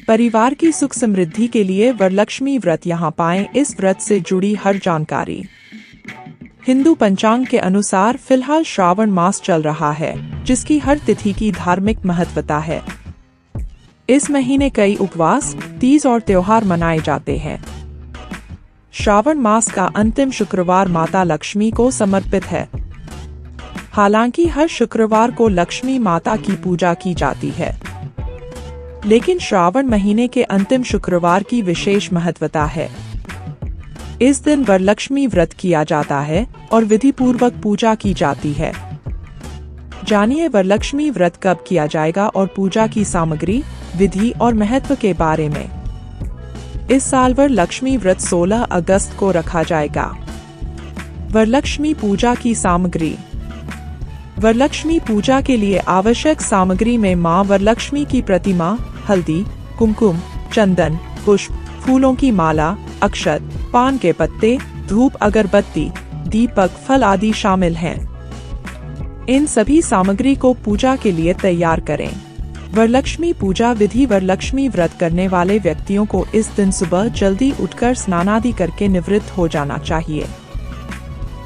परिवार की सुख समृद्धि के लिए वरलक्ष्मी व्रत यहाँ पाएं। इस व्रत से जुड़ी हर जानकारी। हिंदू पंचांग के अनुसार फिलहाल श्रावण मास चल रहा है, जिसकी हर तिथि की धार्मिक महत्वता है। इस महीने कई उपवास, तीज और त्योहार मनाए जाते हैं। श्रावण मास का अंतिम शुक्रवार माता लक्ष्मी को समर्पित है। हालांकि हर शुक्रवार को लक्ष्मी माता की पूजा की जाती है, लेकिन श्रावण महीने के अंतिम शुक्रवार की विशेष महत्वता है। इस दिन वरलक्ष्मी व्रत किया जाता है और विधि पूर्वक पूजा की जाती है। जानिए वरलक्ष्मी व्रत कब किया जाएगा और पूजा की सामग्री, विधि और महत्व के बारे में। इस साल वरलक्ष्मी व्रत 16 अगस्त को रखा जाएगा। वरलक्ष्मी पूजा की सामग्री। वरलक्ष्मी पूजा के लिए आवश्यक सामग्री में मां वरलक्ष्मी की प्रतिमा, हल्दी, कुमकुम, चंदन, पुष्प, फूलों की माला, अक्षत, पान के पत्ते, धूप, अगरबत्ती, दीपक, फल आदि शामिल हैं। इन सभी सामग्री को पूजा के लिए तैयार करें। वरलक्ष्मी पूजा विधि। वरलक्ष्मी व्रत करने वाले व्यक्तियों को इस दिन सुबह जल्दी उठकर स्नानादि करके निवृत्त हो जाना चाहिए।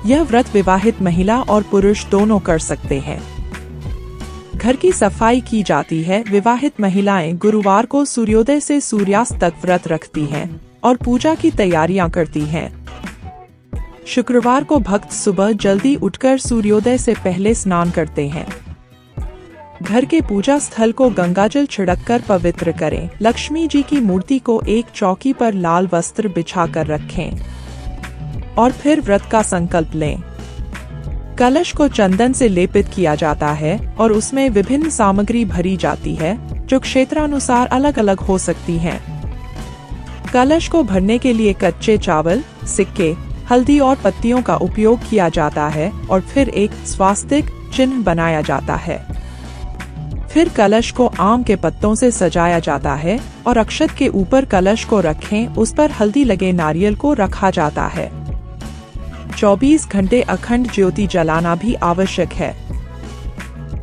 यह व्रत विवाहित महिला और पुरुष दोनों कर सकते हैं। घर की सफाई की जाती है। विवाहित महिलाएं गुरुवार को सूर्योदय से सूर्यास्त तक व्रत रखती हैं और पूजा की तैयारियां करती हैं। शुक्रवार को भक्त सुबह जल्दी उठकर सूर्योदय से पहले स्नान करते हैं। घर के पूजा स्थल को गंगाजल छिड़ककर पवित्र करें। लक्ष्मी जी की मूर्ति को एक चौकी पर लाल वस्त्र बिछाकर रखें और फिर व्रत का संकल्प लें। कलश को चंदन से लेपित किया जाता है और उसमें विभिन्न सामग्री भरी जाती है, जो क्षेत्रानुसार अलग अलग हो सकती हैं। कलश को भरने के लिए कच्चे चावल, सिक्के, हल्दी और पत्तियों का उपयोग किया जाता है और फिर एक स्वास्तिक चिन्ह बनाया जाता है। फिर कलश को आम के पत्तों से सजाया जाता है और अक्षत के ऊपर कलश को रखें, उस पर हल्दी लगे नारियल को रखा जाता है। 24 घंटे अखंड ज्योति जलाना भी आवश्यक है।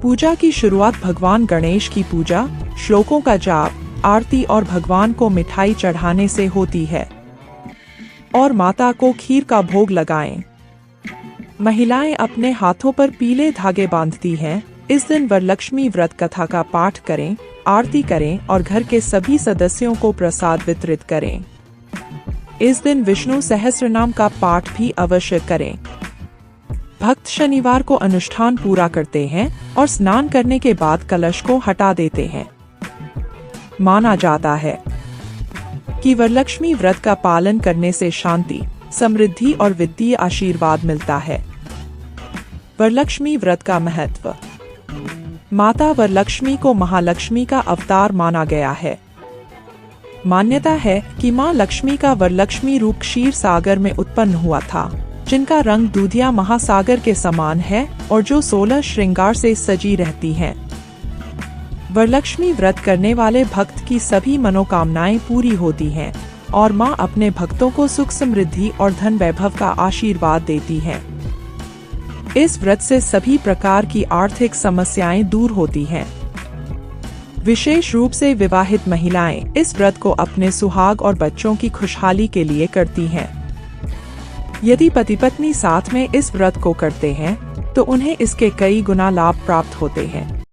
पूजा की शुरुआत भगवान गणेश की पूजा, श्लोकों का जाप, आरती और भगवान को मिठाई चढ़ाने से होती है और माता को खीर का भोग लगाएं। महिलाएं अपने हाथों पर पीले धागे बांधती हैं। इस दिन वरलक्ष्मी व्रत कथा का पाठ करें, आरती करें और घर के सभी सदस्यों को प्रसाद वितरित करें। इस दिन विष्णु सहस्त्रनाम का पाठ भी अवश्य करें। भक्त शनिवार को अनुष्ठान पूरा करते हैं और स्नान करने के बाद कलश को हटा देते हैं। माना जाता है कि वरलक्ष्मी व्रत का पालन करने से शांति, समृद्धि और वित्तीय आशीर्वाद मिलता है। वरलक्ष्मी व्रत का महत्व। माता वरलक्ष्मी को महालक्ष्मी का अवतार माना गया है। मान्यता है कि मां लक्ष्मी का वरलक्ष्मी रूप क्षीर सागर में उत्पन्न हुआ था, जिनका रंग दूधिया महासागर के समान है और जो 16 श्रृंगार से सजी रहती हैं। वरलक्ष्मी व्रत करने वाले भक्त की सभी मनोकामनाएं पूरी होती हैं और मां अपने भक्तों को सुख समृद्धि और धन वैभव का आशीर्वाद देती हैं। इस व्रत से सभी प्रकार की आर्थिक समस्याएं दूर होती हैं। विशेष रूप से विवाहित महिलाएं इस व्रत को अपने सुहाग और बच्चों की खुशहाली के लिए करती हैं। यदि पति पत्नी साथ में इस व्रत को करते हैं तो उन्हें इसके कई गुना लाभ प्राप्त होते हैं।